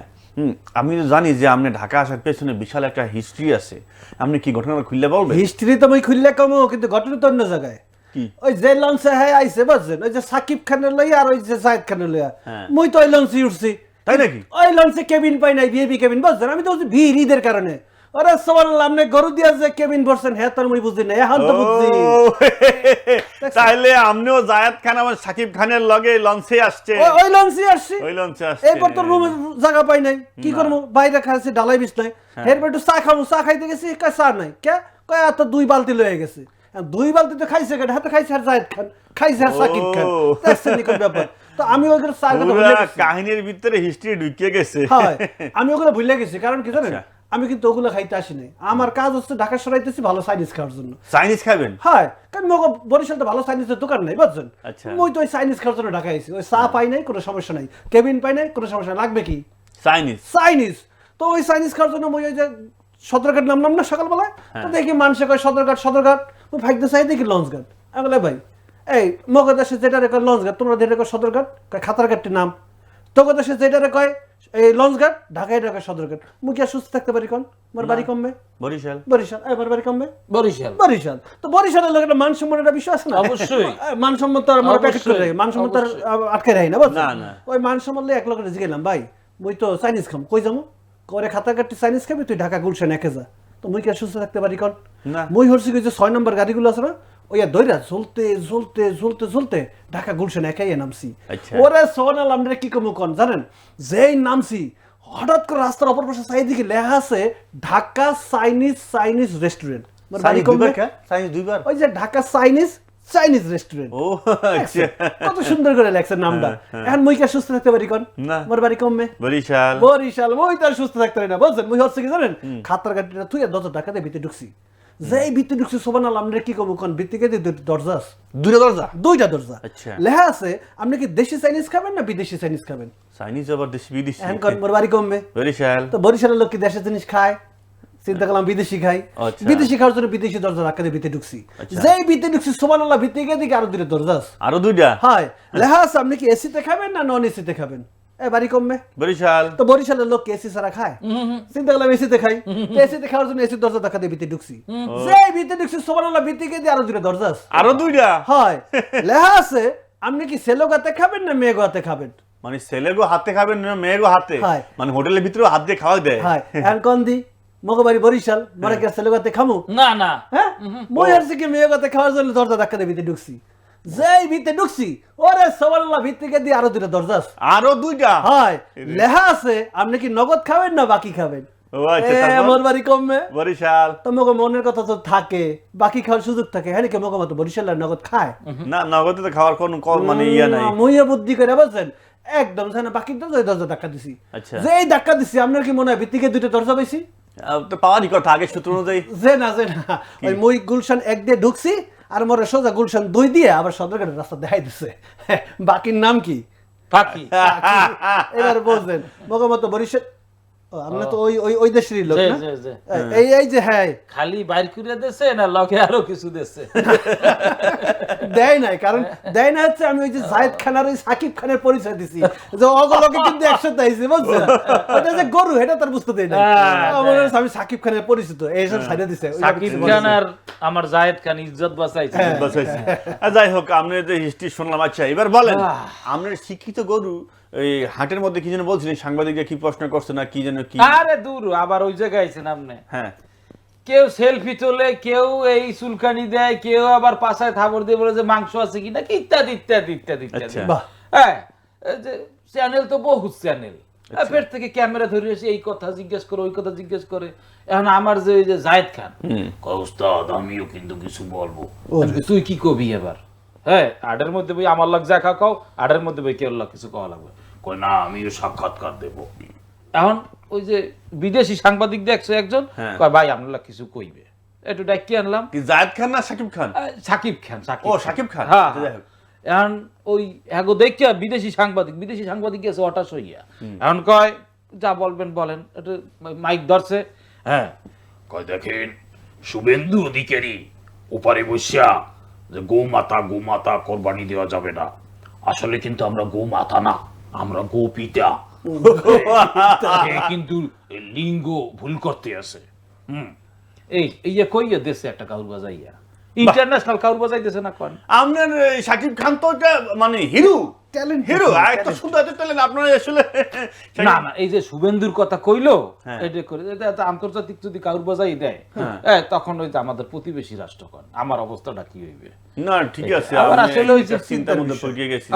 আমি তো জানি যে আপনি ঢাকা আসার পেছনে বিশাল একটা হিস্ট্রি আছে। আপনি কি ঘটনা খুললে বলবেন? হিস্ট্রি তো আমি খুললে কমো, কিন্তু ঘটনা তো অন্য জায়গায়। কি? ওই যে লঞ্চে হ্যাঁ আইছে বুঝছেন, ওই যে সাকিব খানের লইয়া আর ওই যে জায়েদ খানের লইয়া, হ্যাঁ। মুই তো ওই লঞ্চে উঠছি। তাই নাকি? ওই লঞ্চে কেবিন পাই নাই, ভিআইপি কেবিন বুঝছেন। আমি তো বলছি ভিড় ঈদের কারণে। আরে সুবহানাল্লাহ, আপনি গরু দিয়া যে কেবিন ভরছেন হ্যাঁ তার মুই বুঝি না, এখন তো বুঝছি। তাইলে আপনিও জায়েদ খান এবং শাকিব খানের লগে লঞ্চে আসছে? ওই লঞ্চে আসছি। ওই লঞ্চে আসছে। এরপর তো রুমে জায়গা পাই নাই, কি করবো, বাইরে খাইছি ডালাই বিছ নাই। এরপর একটু চা খাবো, চা খাইতে গেছি, চা নাই কে কয় এত 2 বালতি লয়ে গেছে। 2 বালতি তো খাইছে কেটে, হাতে খাইছে আর জায়েদ খান, খাইছে আর সাকিব খান। দেখছেন নি কোন ব্যাপার? তো আমি ওইগুলো চার কথা ভুলে গেছি। কাহিনীর ভিতরে হিস্ট্রি ঢুকিয়ে গেছে। হয়, আমি ওগুলো ভুলে গেছি। কারণ কি জানেন, আমি কিন্তু ওগুলো খাইতে আসি নাই। আমার কাজ হচ্ছে ঢাকা সরাইতেছি ভালো চাইনিজ খাওয়ার জন্য। চাইনিজ খাবেন? হ্যাঁ, কারণ মগো বরিশাল তো ভালো চাইনিজের দোকান নাই, বুঝছেন? আচ্ছা। মই তো ওই চাইনিজ খাওয়ার জন্য ঢাকা আইছি। ওই চা পাই নাই, কোনো সমস্যা নাই। কেবিন পাই নাই, কোনো সমস্যা নাই। লাগবে কি? চাইনিজ। চাইনিজ। তো ওই চাইনিজ খাওয়ার জন্য মই ওই যে সদরঘাট নামলাম না সকালবেলায়। তো দেখি মানুষে কয় সদরঘাট। মই ভাগ্যে চাই দেখি লঞ্চঘাট। আমি বলে ভাই, এই মগো দেশে যেটা রে কয় লঞ্চঘাট, তোমরা যেটা কয় সদরঘাট, কয় খাতারঘাটটির নাম। তোকে দেশে যেটা রে কয় এই লঞ্চঘাট, ঢাকায় ঢাকা সদরঘাট। মুই কি আর সুস্থ থাকতে পারি কোন? আমার বাড়ি কমবে বরিশাল। আমার বাড়ি কমবে বরিশাল। তো বরিশালের লোক একটা মানসম্মানের একটা বিষয় আছে না? অবশ্যই। মানসম্মত আর আমরা প্যাকেট করে রাখি, মানসম্মত আর আটকে রাখি না, বুঝছেন? না। ওই মানসম্মান এক লোকের জিগেলাম, ভাই মুই তো চাইনিজ খাম, কই যাবো? করে খাতা কাটতে চাইনিজ খাবি, তুই ঢাকা গুলশান একে যা। তো মুই কি আর সুস্থ থাকতে পারি কোন? না। মুই হচ্ছে যে 6 নম্বর গাড়িগুলো আছে না, ওই দইরা ঝুলতে ঢাকা গুলশান একাই নামছি। আচ্ছা। ওরে সোনাল আমরা কি কমু কোন জানেন? যেই নামছি হঠাৎ করে রাস্তার অপর পাশে সাইড দিকে লেখা আছে ঢাকা চাইনিজ রেস্টুরেন্ট। আমার বাড়ি কমবে? চাইনিজ 2 বার? ওই যে ঢাকা চাইনিজ রেস্টুরেন্ট। ও আচ্ছা। কত সুন্দর করে লেখছে নামটা। এখন মুই কি সুস্থ থাকতে পারি কোন? না। আমার বাড়ি কমবে? বরিশাল। মুই তো আর সুস্থ থাকতে পারি না, বুঝছেন? মুই হচ্ছে কি জানেন, খাতার গাড়িটা তুই 10 টাকা দিয়ে ভিতরে ঢুকছি। যেই ভিতরে ঢুকছি সুবহানাল্লাহ, আমরা কি কমু কোন? ভিতরে দরজা আছে, 2টা দরজা? 2টা দরজা। আচ্ছা। লেখা আছে আপনি কি দেশি চাইনিজ খাবেন না বিদেশি চাইনিজ খাবেন? চাইনিজ আবার দেশি বিদেশি? এখন কোন মোর বাড়ি কমবে? বরিশাল। তো বরিশালের লোক কি দেশের জিনিস খায়? চিন্তা করলাম বিদেশি খাই। আচ্ছা। বিদেশি খাওয়ার জন্য বিদেশি দরজা ধাক্কা দিয়ে ভিতরে ঢুকছি। আচ্ছা। যেই ভিতরে ঢুকছি সুবহানাল্লাহ, ভিতরে গিয়ে দেখি আরো 2টা দরজা আছে। আরো 2টা? হয়, লেখা আছে আপনি কি এসিতে খাবেন না নন এসিতে খাবেন? এ বাড়ি কমবে? বরিশাল। তো বরিশালের লোক এসি ছাড়া খায়? চিন্তা করলাম এসিতে খাই। এসিতে খাওয়ার জন্য এসি দরজা ধাক্কা দিয়ে ভিতরে ঢুকছি। যেই ভিতরে ঢুকছি সুবহানাল্লাহ, ভিতরে গিয়ে আরো 2টা দরজা আছে। আরো 2টা? হয়, লেখা আছে আপনি কি ছেলে গাতে খাবেন না মেয়ে গাতে খাবেন? মানে ছেলেগো হাতে খাবেন না মেয়েগো হাতে? হয়। মানে হোটেলের ভিতরে হাত দিয়ে খাওয়া দেয়? হয়, এখন কোন দি মগবাড়ি বরিশাল, মরে কি ছেলে গাতে খামু? না। হ্যাঁ, মই আর কি মেয়ে গাতে খাওয়ার জন্য দরজা ধাক্কা দিয়ে ভিতরে ঢুকছি। যেই ভিতরে ঢুকছি, ওরে সুবহানাল্লাহ, ভিতরে গিয়ে আরো 2টা দরজা আছে। আরো 2টা? হয়, লেখা আছে আপনি কি নগদ খাবেন না বাকি খাবেন? ও আচ্ছা। এ, তারপর? মোর বাড়ি কমবে? বরিশাল। তো মগো মনের কথা তো থাকে, বাকি খাওয়ার সুযোগ থাকে। হ্যাঁ কি মগো মতো বরিশাল আর নগদ খায়? না, নগদে তো খাওয়ার কোনো মানে ইয়া নাই। মুইয়ে বুদ্ধি করে বলছেন, একদম জানা বাকি দরজা ধাক্কা দিছি। আচ্ছা। যেই ধাক্কা দিছি, আপনার কি মনে হয় ভিত্তিকে 2টা দরজা পাইছি? তো পাওয়ারই কথা আগে সূত্র অনুযায়ী। যে না ওই মই গুলশান 1 দিয়ে ঢুকছি, আর মোরে সোজা গুলশান 2 দিয়ে আবার সদরঘাটের রাস্তা দেখাই দিছে। বাকির নাম কি? ফাঁকি। এবার বলছেন মগো মতো বরিশাল। ও, আমরা তো ওই দেশেরই লোক না? জি। এই যে হ্যাঁ, খালি বাইর করে দিছে না লগে আরো কিছু দিছে? দেয় নাই, কারণ দেয় না হচ্ছে আমি ওই যে জায়েদ খান আর ওই সাকিব খানের পরিচয় দিছি, যে অগলকে কিন্তু একসাথে আইছে, বুঝছেন? ওটা যে গরু, এটা তার বুঝতে দেয় না। আমার হচ্ছে আমি সাকিব খানের পরিচিত, এইসব ছাইড়া দিছে। সাকিব খান আর আমার জায়েদ খান ইজ্জত বাঁচাইছে। বাসাইছে। যাই হোক, আমরা যে হিস্ট্রি শুনলাম। আচ্ছা, এবার বলেন, আমরা শিক্ষিত গরু এই হাটের মধ্যে কি যেন বলছিলেন, সাংবাদিকরা কি প্রশ্ন করছে না কি যেন কি? আরে দূর, আবার ওই জায়গায় আইছেন আপনি। হ্যাঁ। কেউ সেলফি তোলে, কেউ এই চুলকানি দেয়, কেউ আবার পাশায় থাবর দিয়ে বলে যে মাংস আছে কিনা, কি ইত্যাদি। আচ্ছা। বাহ। হ্যাঁ, এই যে চ্যানেল তো বহুত চ্যানেল, পেট থেকে ক্যামেরা ধরে এসে এই কথা জিজ্ঞেস করে, ওই কথা জিজ্ঞেস করে। এখন আমার যে ওই যে জায়েদ খান কয়, উস্তাদ আমিও কিন্তু কিছু বলবো। তুই কি কবি এবার? হ্যাঁ, আডের মধ্যে বই আমার লাগ যা খাও, আডের মধ্যে বই কেউ কিছু কওয়া লাগবে। কয় না, আমিও সাক্ষাৎকার দেব। এখন ওই যে বিদেশি সাংবাদিক দেখছে একজন, কয় ভাই আপনারা কিছু কইবে, একটু ডাকি আনলাম। কি জায়েদ খান না সাকিব খান? সাকিব খান। ও, সাকিব খান। হ্যাঁ। যাই হোক। এখন ওই এগো দেখিয়া বিদেশি সাংবাদিক গেছে হঠাৎ হইয়া। এখন কয় যা বলবেন বলেন, একটু মাইক ধরছে। হ্যাঁ, কয় দেখেন শুভেন্দু অধিকারী ওপারে বসিয়া যে গোমাতা কোরবানি দেওয়া যাবে না, আসলে কিন্তু আমরা গোমাতা না, আমরা গোপিতা। কিন্তু লিঙ্গ ভুল করতে আছে। এই কইয়া দেশে একটা কাউর বাজাইয়া, ইন্টারন্যাশনাল কাউর বাজাইতেছে না। কোন আপনার সাকিব খান তো এটা মানে হিরো, ট্যালেন্ট, হিরো, এত সুন্দর এত ট্যালেন্ট আপনার আসলে। না, এই যে শুভেন্দুর কথা কইলো, এটা করে এটা আন্তর্জাতিক যদি কাউর বাজাই দেয়, তখন ওই যে আমাদের প্রতিবেশী রাষ্ট্র কোন আমার অবস্থাটা কি হইবে? না, ঠিক আছে, আবার আসলে ওই যে চিন্তার মধ্যে পড়ে গেছি।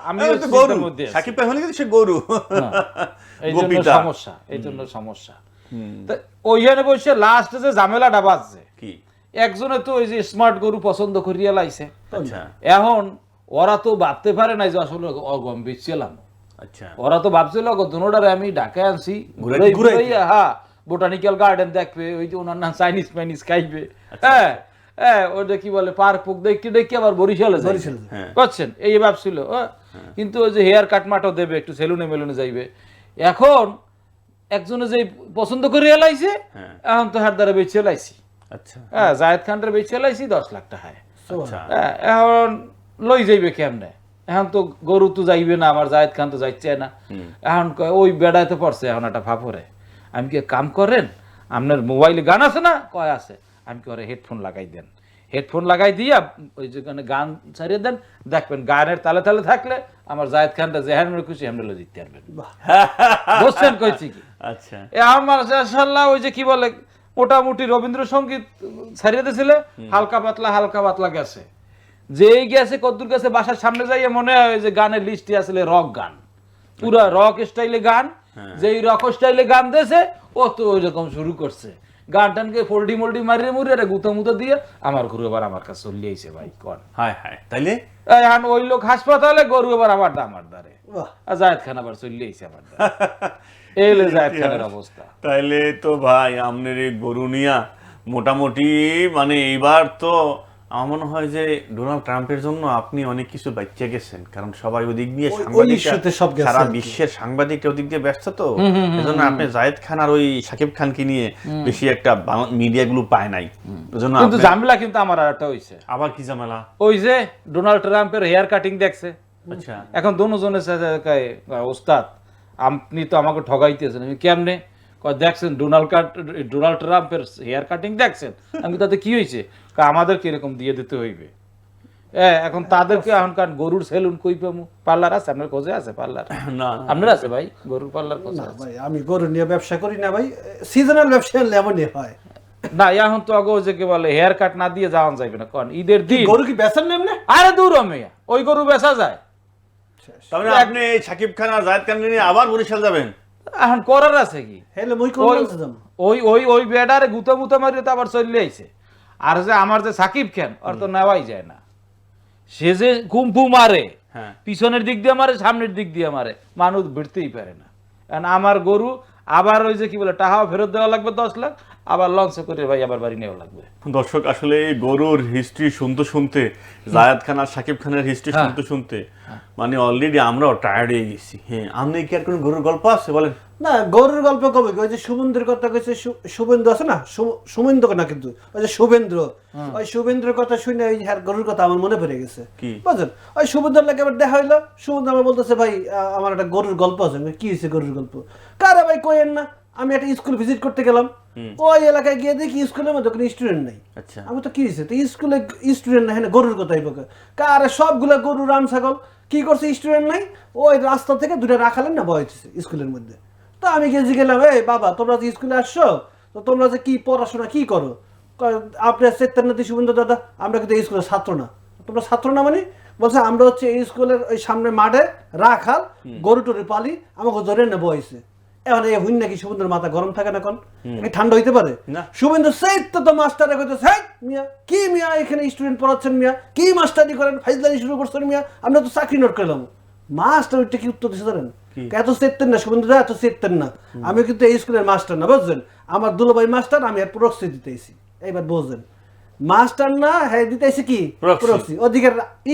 আমি তো গরু, সাকিব খান হলে কিন্তু সে গরু। এই জন্য সমস্যা। তো ওইখানে বসে লাস্টে যে ঝামেলাটা বাজছে, কি একজনে তো ওই যে স্মার্ট গরু পছন্দ করিয়া লাইছে। আচ্ছা এখন ওরা তো ভাবতে পারে নাই যে আসলে অগম বেচছিলাম। আচ্ছা ওরা তো ভাবছিল দুনোটারে আমি ঢাকায় আনছি ঘুরাইতে- ঘুরাইয়া, হ্যাঁ বোটানিক্যাল গার্ডেন দেখবে, ওই যে ওনার নাম চাইনিজ মাইনিজ খাইবে, হ্যাঁ হ্যাঁ ওটা কি বলে পার্ক পুক দেখতে দেখতে আবার বরিশালে হ্যাঁ। বুঝছেন, এই ভাবছিল। কিন্তু ওই যে হেয়ার কাট মাটও দেবে, একটু সেলুনে মেলুনে যাইবে। এখন একজনে যে পছন্দ করে এলাইছে, হ্যাঁ। এখন তো হার দ্বারা বেঁচে এলাইছি। আচ্ছা হ্যাঁ জায়েদ খানরে বেঁচে এলাইছি 10 লাখ টাকায়। আচ্ছা এখন লই যাইবে কেমনে? এখন তো গরু তো যাইবে না, আমার জায়েদ খান তো যাইছে না। এখন কয় ওই বেড়ায় তো পড়ছে, এখন একটা ভাপরে আমি কি কাম করেন, আপনার মোবাইলে গান আছে না? কয় আছে। আমি কি করে হেডফোন লাগাই দেন, হেডফোন লাগাই দিয়া ওই যেখানে গান ছাড়িয়ে দেন, দেখবেন গানের তালে তালে থাকলে আমার জায়েদ খানটা যেহান খুশি হেমলে জিততে পারবেন। বুঝছেন কইছি কি? আচ্ছা আমার মাশাআল্লাহ ওই যে কি বলে মোটামুটি রবীন্দ্রসঙ্গীত ছাড়িয়ে দিয়েছিল, হালকা পাতলা গেছে। যেই গেছে কদ্দুর গেছে বাসার সামনে যাইয়া মনে হয় যে গানের লিস্টে আসলে রক গান, পুরা রক স্টাইলে গান। যেই রক স্টাইলে গান দিয়েছে ও তো ওই রকম শুরু করছে, গান টানকে ফোল্ডি মোল্ডি মারিয়ে মুড়িয়ে গুতো মুতো দিয়ে আমার গরু এবার আমার কাছে চলে আইছে। ভাই কন হায় হায় তাইলে এখন ওই লোক হাসপাতালে, গরু এবার আমার আমার দ্বারে, বাহ। আর জায়েদ খান আবার চলে আইছে আমার দ্বারে। এই হলো জায়েদ খানের অবস্থা। তাইলে তো ভাই আপনার এই গরু নিয়া মোটামুটি মানে এইবার তো আমার মনে হয় যে ডোনাল্ড ট্রাম্পের জন্য আপনি অনেক কিছু বাচ্চা গেছেন, কারণ সবাই ওদিক দিয়ে ইস্যুতে সব গেছে সারা আর কি। বিশ্বের সাংবাদিকরা ওদিক দিয়ে ব্যস্ত, তো এজন্য আপনি জায়েদ খান আর ওই সাকিব খানকে নিয়ে বেশি একটা মিডিয়া গুলো পায় নাই, এজন্য কিন্তু আপনি- ঝামেলা কিন্তু আমার আর একটা হইছে। আবার কি ঝামেলা? ওই যে ডোনাল্ড ট্রাম্পের হেয়ার কাটিং দেখছে, আচ্ছা এখন দুজনের সাথে কয়, ওস্তাদ আপনি তো আমাকে ঠগাইতেছেন। আমি কেমনে? কয় দেখছেন ডোনাল্ড ট্রাম্পের হেয়ার কাটিং দেখছেন? আমি তাতে কি হয়েছে? কয় আমাদের কিরকম দিয়ে দিতে হইবে। এখন তাদেরকে এখনকার গরুর সেলুন কই পামু? পার্লার আছে আপনার খোঁজে? আছে পার্লার না আপনার আছে ভাই? গরুর পার্লার খোঁজে না আছে? ভাই, আমি গরু নিয়ে ব্যবসা করি না ভাই, সিজনাল ব্যবসা এমনই হয়। না এখন তো আগে ওই যে কি বলে হেয়ার কাট না দিয়ে যাওয়া যাইবে না, কারণ ঈদের দিন। গরু কি বেচেন না এমনি? আরে দূর মেয়া, ওই গরু বেচা যায়। তাহলে আপনি এই সাকিব খান আর জায়েদ খানকে নিয়ে আবার বরিশাল যাবেন? এখন করার আছে কি? হেলে মই কোন বলতে যাম? ওই বেডারে গুতো মুতো মারিয়ে তো আবার চলে আইছে। আর যে আমার যে সাকিব খান, ওর তো নেওয়াই যায় না। সে যে কুম্ফু মারে, হ্যাঁ পিছনের দিক দিয়ে মারে, সামনের দিক দিয়ে মারে, মানুষ ভিড়তেই পারে না। কারণ আমার গরু আবার ওই যে কি বলে টাকাও ফেরত দেওয়া লাগবে 10 লাখ, আবার লঞ্চে করে ভাই আবার বাড়ি নেওয়া লাগবে। দর্শক আসলে এই গরুর হিস্ট্রি শুনতে শুনতে, জায়েদ খান আর সাকিব খানের হিস্ট্রি শুনতে শুনতে মানে অলরেডি আমরাও টায়ার্ড হয়ে গেছি। হ্যাঁ আপনি কি আর কোন গরুর গল্প আছে বলেন? না, গরুর গল্প কবে? ওই যে শুভেন্দ্রের কথা কইছে, শুভেন্দ্র আছে না, শুভেন্দ্র না কিন্তু ওই যে শুভেন্দ্র, ওই শুভেন্দ্রের কথা শুনে ওই হ্যার গরুর কথা আমার মনে পড়ে গেছে। কি? বুঝলেন, ওই শুভেন্দ্র লাগে আবার দেখা হইলো, শুভেন্দ্র আমার বলতেছে ভাই আমার একটা গরুর গল্প আছে। আমি, কি হয়েছে গরুর গল্প? কারে ভাই কইেন না, আমি একটা স্কুল ভিজিট করতে গেলাম, ওই এলাকায় গিয়ে দেখি স্কুলের মধ্যে কোনো স্টুডেন্ট নাই। আচ্ছা আমি তো কি হয়েছে, তো স্কুলে স্টুডেন্ট নাই, হ্যাঁ গরুর কথাই বকে। কারে সবগুলা গরু রাম ছাগল কি করছে, স্টুডেন্ট নাই, ওই রাস্তা থেকে দুটো রাখালেন না বয়েছে স্কুলের মধ্যে। তো আমি গেছি গেলাম, এই বাবা তোমরা যে স্কুলে আসছো, তো তোমরা যে কি পড়াশোনা কি করো? আপনার চেতনাতি শুভেন্দু দাদা, আমরা কিন্তু এই স্কুলের ছাত্র না। তোমরা ছাত্র না মানে? বলছে আমরা হচ্ছে এই স্কুলের ওই সামনে মাঠে রাখাল, গরু টরু পালি, আমাকে ধরে না বয়েছে। এখন এই হুইন নাকি শুভেন্দুর মাথা গরম থাকে না, কোন ঠান্ডা হইতে পারে না। শুভেন্দু সেই তো মাস্টারে কইতেছে, হেই মিয়া কি মিয়া এখানে স্টুডেন্ট পড়াচ্ছেন মিয়া, কি মাস্টারি করেন, ফাইজলামি শুরু করছেন মিয়া, আমরা তো চাকরি নোট করলাম। মাস্টার ওইটা কি উত্তর দিতে জানেন? এত চেতেন না শুভেন্দু দা, এত চেতেন না, আমি কিন্তু এই স্কুলের মাস্টার না, বুঝছেন? আমার দুলোভাই মাস্টার, আমি আর প্রক্সি দিতেছি। এইবার বুঝছেন, মাস্টার না, হ্যাঁ দিতেছি কি প্রক্সি। প্রক্সি, ওদিকে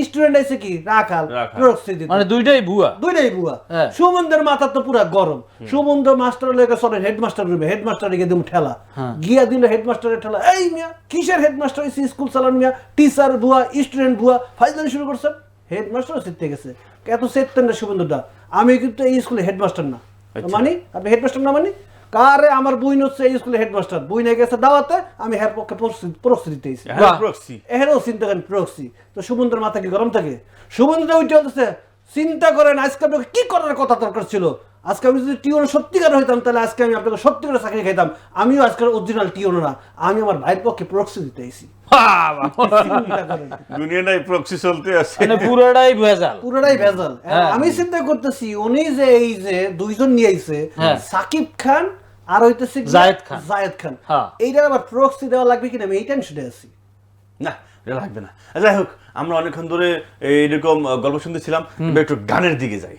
স্টুডেন্ট আইছে কি রাখাল, রাখাল। প্রক্সি দিতে। মানে দুইটাই ভুয়া। দুইটাই বুয়া। হ্যাঁ। সুমনদের মাথা তো পুরা গরম। সুমন মাস্টার লেগে চলেন হেডমাস্টার রুমে, হেডমাস্টার গিয়ে দিম ঠেলা, গিয়া দিল হেডমাস্টারের ঠেলা। এই মিয়া কিসের হেডমাস্টার হইছে, স্কুল চালান মিয়া, টিচার ভুয়া, স্টুডেন্ট ভুয়া, ফাইজলামি শুরু করছেন। হেডমাস্টার সেতে গেছে, এত সেতেন না শুভেন্দুদা, আমি কিন্তু এই স্কুলে হেডমাস্টার না। মানে আপনি হেডমাস্টার না মানে? কারে আমার বইন হচ্ছে এই স্কুলে হেডমাস্টার, বই নিয়ে গেছে দাওয়াতে, আমি হের পক্ষে প্রস্তুতি দিতেছি। হ্যাঁ, প্রক্সি। এরও চিন্তা করেন প্রক্সি, তো সুমন্দ্রের মাথা কি গরম থাকে? সুমন্দ্র উঠে বলতেছে, চিন্তা করেন আজকে আপনাকে কি করার কথা দরকার ছিল। আজকে আমি যদি টিওন সত্যিকার হইতাম, তাহলে আজকে আমি আপনাকে সত্যিকার চাকরি খাইতাম। আমিও আজকের অরিজিনাল টিওন না, আমি আমার ভাইয়ের পক্ষে প্রক্সি দিতে আইছি। চিন্তা করেন, দুনিয়াটাই প্রক্সি চলতে আছে। মানে পুরোটাই ভেজাল। পুরোটাই ভেজাল। হ্যাঁ। আমি চিন্তা করতেছি, উনি যে এই যে দুইজন নিয়ে আইছে, হ্যাঁ। সাকিব খান আর হইতেছে কি জায়েদ খান হ্যাঁ। এইটার আবার প্রক্সি দেওয়া লাগবে কিনা আমি এই টেনশনে আছি। না এটা লাগবে না। যাই হোক, আমরা অনেকক্ষণ ধরে এইরকম গল্প শুনতেছিলাম, এবার একটু গানের দিকে যাই।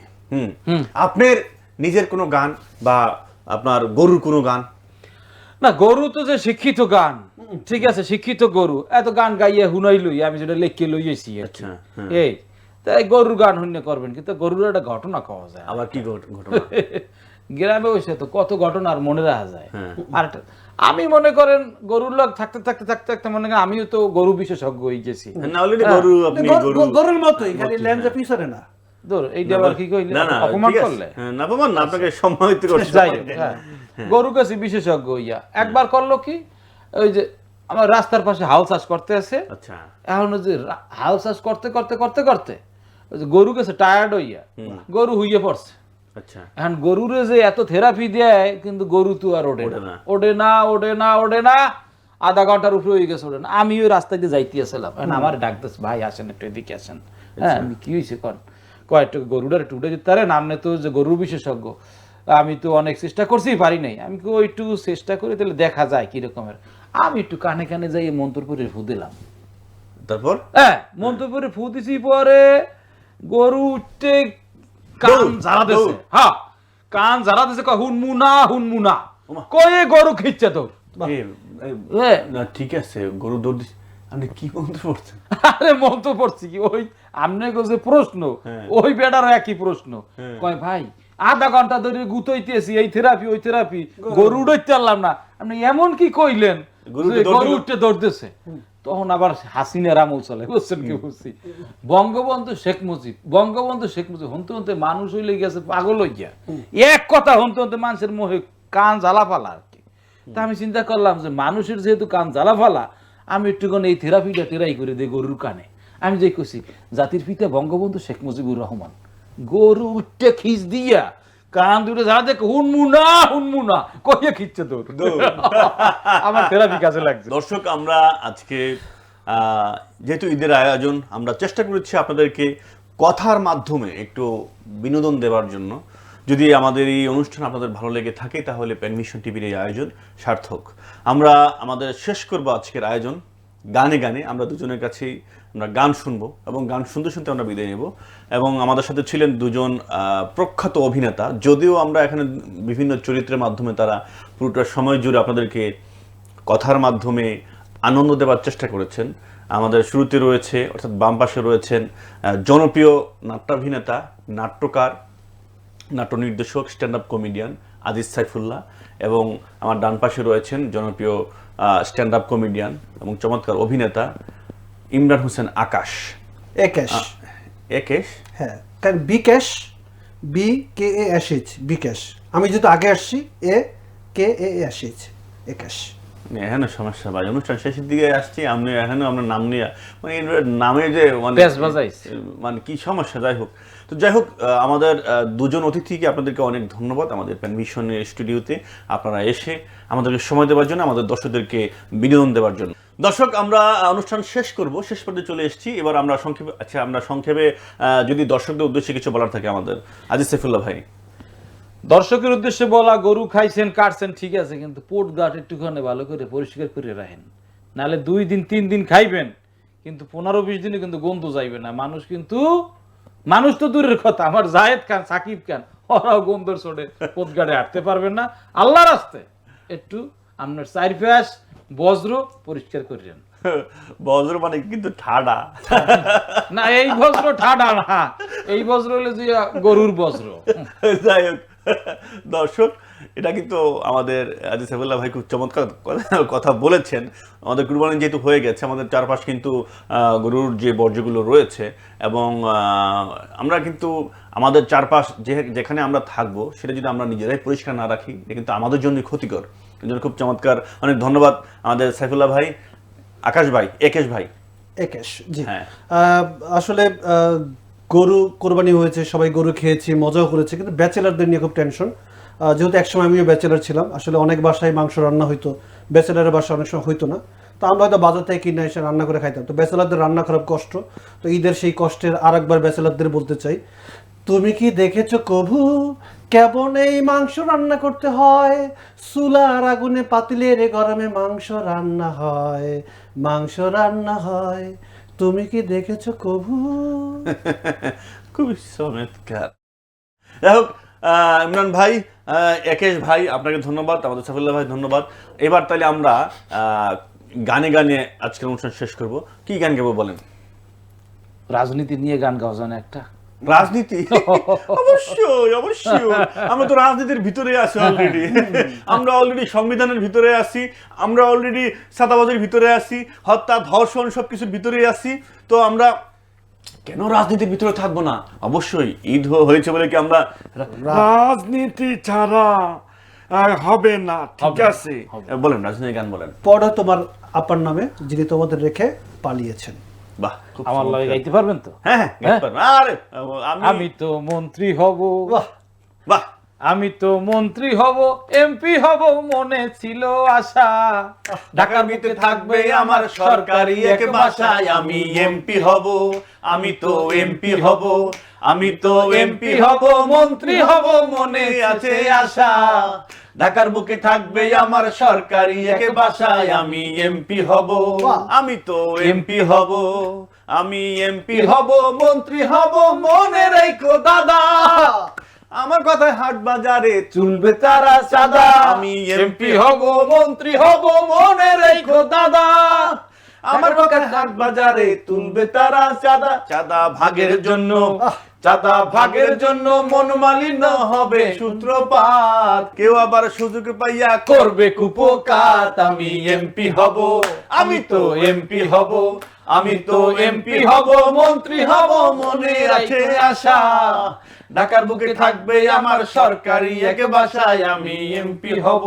আপনার নিজের কোনো গান বা আপনার গরুর কোনো গান? না, গরু তো যে শিক্ষিত গান, ঠিক আছে, শিক্ষিত গরু এত গান গাইয়ে হুনাই লই, আমি যেটা লেখকে লইয়েছি আচ্ছা, হ্যাঁ। এই তাই গরুর গান হুন্নে করবেন, কিন্তু গরুর একটা ঘটনা পাওয়া যায়। আবার কি ঘটনা? গ্রামে বসে তো কত ঘটনা আর মনে রাখা যায়। হ্যাঁ। আর আমি মনে করেন গরুর লোক থাকতে থাকতে থাকতে থাকতে মনে করেন আমিও তো গরু বিশেষজ্ঞ হয়ে গেছি। না অলরেডি গরু, আপনি গরু গরুর মতোই, খালি লেন্সে পিছনে না। ধর এইটা আবার কি কইলে না না অপমান ঠিক আছে। করলে হ্যাঁ, না অপমান না, আপনাকে সম্মানিত করছি। যাই হোক, হ্যাঁ, গরু কাছে বিশেষজ্ঞ হইয়া একবার করলো কি, ওই যে আমার রাস্তার পাশে হাল চাষ করতে আছে, আচ্ছা, এখন ওই যে হাল চাষ করতে করতে করতে করতে ওই যে গরু গেছে টায়ার্ড হইয়া, গরু হইয়ে পড়ছে। আচ্ছা, এখন গরুরে যে এত থেরাপি দেয়, কিন্তু গরু তো আর ওঠে না, ওঠে না, ওঠে না, ওঠে না, আধা ঘন্টার উপরে হয়ে গেছে, ওঠে না। আমি ওই রাস্তায় দিয়ে যাইতে আসলাম, এখন আমার ডাকতেছে, ভাই আসেন একটু এদিকে আসেন। হ্যাঁ, আমি কি হয়েছে কন, কয়েকটা গরুটার একটু উঠে যেতে পারে না, আপনি তো যে গরু বিশেষজ্ঞ, আমি তো অনেক চেষ্টা করছি, পারি নাই। আমি কই একটু চেষ্টা করি, তাহলে দেখা যায় কি রকমের। আমি একটু কানে কানে যাই মন্তরপুরে ফু দিলাম। তারপর হ্যাঁ, মন্তরপুরে ফু দিছি, পরে গরু উঠতে কান ঝাড়া দিছে। হ্যাঁ, কান ঝাড়া দিছে, কয় হুনমুনা হুনমুনা, কয়ে গরু খিচ্ছে তোর। না ঠিক আছে, গরু দৌড় দিস, আপনি কি মন্ত্র পড়ছেন? আরে মন্ত্র পড়ছি কি, ওই আমনে যে প্রশ্ন, ওই বেটার একই প্রশ্ন। কয় ভাই আধা ঘন্টা ধরে গুতাইতেছি, এই থেরাপি ওই থেরাপি, গরু উঠাইতে পারলাম না, আপনি এমন কি কইলেন যে গরু উঠতে দৌড়তেছে। তখন আবার হাসিনার আমল চলে, বুঝছেন কি বুঝছি। বঙ্গবন্ধু শেখ মুজিব হনতে হনতে মানুষ হইলে গেছে পাগল হইয়া, এক কথা হনতে হনতে মানুষের মোহে কান জ্বালা ফালা আর কি। তা আমি চিন্তা করলাম যে মানুষের যেহেতু কান জ্বালা ফালা, আমি একটুখানি এই থেরাপিটা টেরাই করে দিই গরুর কানে। আমি যে কইছি, জাতির পিতা বঙ্গবন্ধু শেখ মুজিবুর রহমান, গরু উঠতে খিচ দিয়া কান দুটো ঝাড়া দেখে হুনমুনা কইয়া খিচ্ছে তোর। আমার থেরাপি কাজে লাগছে। দর্শক, আমরা আজকে যেহেতু ঈদের আয়োজন, আমরা চেষ্টা করেছি আপনাদেরকে কথার মাধ্যমে একটু বিনোদন দেওয়ার জন্য। যদি আমাদের এই অনুষ্ঠান আপনাদের ভালো লেগে থাকে, তাহলে প্যানভিশন টিভির এই আয়োজন সার্থক। আমরা আমাদের শেষ করব আজকের আয়োজন গানে গানে। আমরা দুজনের কাছেই আমরা গান শুনবো এবং গান শুনতে শুনতে আমরা বিদায় নেব। এবং আমাদের সাথে ছিলেন দুজন প্রখ্যাত অভিনেতা, যদিও আমরা এখানে বিভিন্ন চরিত্রের মাধ্যমে তারা পুরোটা সময় জুড়ে আপনাদেরকে কথার মাধ্যমে আনন্দ দেওয়ার চেষ্টা করেছেন। আমাদের শুরুতে রয়েছে, অর্থাৎ বাম পাশে রয়েছেন জনপ্রিয় নাট্যাভিনেতা, নাট্যকার, নাট্য নির্দেশক, stand up comedian Aziz Saifullah, এবং আমার ডান পাশে রয়েছেন জনপ্রিয় স্ট্যান্ড আপ কমেডিয়ান এবং চমৎকার অভিনেতা ইমরান হোসেন আকাশ। একেশ, একেশ, হ্যাঁ, কারণ বিকেশ, BKASH, বিকেশ। আমি যেহেতু আগে আসছি, AKASH, একেশ। এখানে সমস্যা ভাই, অনুষ্ঠান শেষের দিকে আসছি, আমি এখানে আপনার নাম নিয়ে মানে নামে যে মানে কি সমস্যা। যাই হোক, তো যাই হোক, আমাদের দুজন অতিথিকে আপনাদেরকে অনেক ধন্যবাদ আমাদের প্যানভিশনের স্টুডিওতে আপনারা এসে আমাদেরকে সময় দেওয়ার জন্য, আমাদের দর্শকদেরকে বিনোদন দেওয়ার জন্য। দর্শক, আমরা অনুষ্ঠান শেষ করব, শেষ পর্যায়ে চলে এসেছি। এবার আমরা সংক্ষেপে যদি দর্শকদের উদ্দেশ্যে কিছু বলার থাকে আমাদের, আজিজ সাইফুল্লাহ ভাই। দর্শকের উদ্দেশ্যে বলা, গরু খাইছেন কাটছেন ঠিক আছে, কিন্তু পোট গাট একটুখানি ভালো করে পরিষ্কার করে রাখেন, নাহলে 2 দিন 3 দিন খাইবেন, কিন্তু 15-20 দিনে কিন্তু গন্ধ যাইবে না। মানুষ তো দূরের কথা, আমার জায়েদ খান, সাকিব খান, ওরাও গন্ধর চোটে পোট গাটে হাঁটতে পারবেন না। আল্লাহর রাস্তে একটু আপনার চারপাশ বজ্র পরিষ্কার করেন। বজ্র মানে কিন্তু ঠাডা না, এই বজ্র ঠাডা না, এই বজ্র হলে যে গরুর বজ্র। যাই হোক দর্শক, এটা কিন্তু আমাদের আজিজ সাইফুল্লাহ ভাই খুব চমৎকার কথা বলেছেন। আমাদের কুরবানি যেহেতু হয়ে গেছে, আমাদের চারপাশ কিন্তু গরুর যে বর্জ্যগুলো রয়েছে, এবং আমরা কিন্তু আমাদের চারপাশ যেখানে আমরা থাকবো সেটা যদি আমরা নিজেরাই পরিষ্কার না রাখি, এটা কিন্তু আমাদের জন্যই ক্ষতিকর। এই জন্য খুব চমৎকার, অনেক ধন্যবাদ আমাদের সাইফুল্লাহ ভাই, আকাশ ভাই, একেশ ভাই। একেশ, জি। হ্যাঁ, আসলে গরু কোরবানি হয়েছে, সবাই গরু খেয়েছি, মজাও করেছে, কিন্তু ব্যাচেলারদের নিয়ে খুব টেনশন। যেহেতু একসময় আমিও ব্যাচেলার ছিলাম, আসলে অনেক বাসায় মাংস রান্না হইতো, ব্যাচেলারের বাসা অনেক সময় হইতো না, তো আমরা হয়তো বাজার থেকে কিনে এসে রান্না করে খাইতাম। তো ব্যাচেলারদের রান্না খারাপ কষ্ট, তো ঈদের সেই কষ্টের আর একবার ব্যাচেলারদের বলতে চাই, তুমি কি দেখেছো কভু কেমন এই মাংস রান্না করতে হয়, চুলার আগুনে পাতিলের গরমে মাংস রান্না হয়, মাংস রান্না হয়, তুমি কি দেখেছো কবু? খুবই চমৎকার। যাই হোক, ইমরান ভাই, একেশ ভাই আপনাকে ধন্যবাদ, আমাদের সাফিউল্লাহ ভাই ধন্যবাদ। এবার তাহলে আমরা গানে গানে আজকের অনুষ্ঠান শেষ করব। কি গান গাবো বলেন? রাজনীতি নিয়ে গান গাওয়া যায় না একটা? রাজনীতি? অবশ্যই অবশ্যই, আমরা তো রাজনীতির ভিতরে আছি অলরেডি। আমরা অলরেডি সংবিধানের ভিতরে আছি, আমরা অলরেডি সাদাবাজের ভিতরে আছি, হত্যা ধর্ষণ সবকিছুর ভিতরে আছি। তো আমরা কেন রাজনীতির ভিতরে থাকবো না? অবশ্যই ঈদ হয়েছে বলে কি আমরা রাজনীতি ছাড়া হবে না? ঠিক আছে, বলেন রাজনীতির গান বলেন। পড়ো তোমার আপার নামে, যিনি তোমাদের রেখে পালিয়েছেন। বাহ, খুব আমার লাগে চমৎকার। গাইতে পারবেন তো? হ্যাঁ হ্যাঁ, গাইতে পারবো। আরে আমি তো মন্ত্রী হব, বাহ, বাহ, আমি তো মন্ত্রী হব, এমপি হব, মনে ছিল আশা। ঢাকার ভিতরে থাকবে আমার সরকারি এক বাসায়, আমি এমপি হব, আমি তো এমপি হব, আমি তো এমপি হব, মন্ত্রী হব, মনে আছে আশা। ঢাকার বুকে থাকবে আমার সরকারি এক বাসায়, আমি এমপি হব, আমি তো এমপি হব, আমি এমপি হব, মন্ত্রী হব, মনে রেখো দাদা। আমার কথায় হাট বাজারে চলবে তারা চাঁদা, আমি এমপি হব, মন্ত্রী হব, মনে রেখো দাদা। আমার কথায় হাট বাজারে তুলবে তারা চাঁদা, চাঁদা ভাগের জন্য, চাঁদা ভাগের জন্য মন মালিন্য হবে সূত্রপাত, কেউ আবার সুযোগ পাইয়া করবে কুপকাত। আমি এমপি হব, আমি তো এমপি হব, আমি তো এমপি হব, মন্ত্রী হব, মনে আছে আশা। ঢাকার বুকে থাকবে আমার সরকারি এক বাসায়, আমি এমপি হব।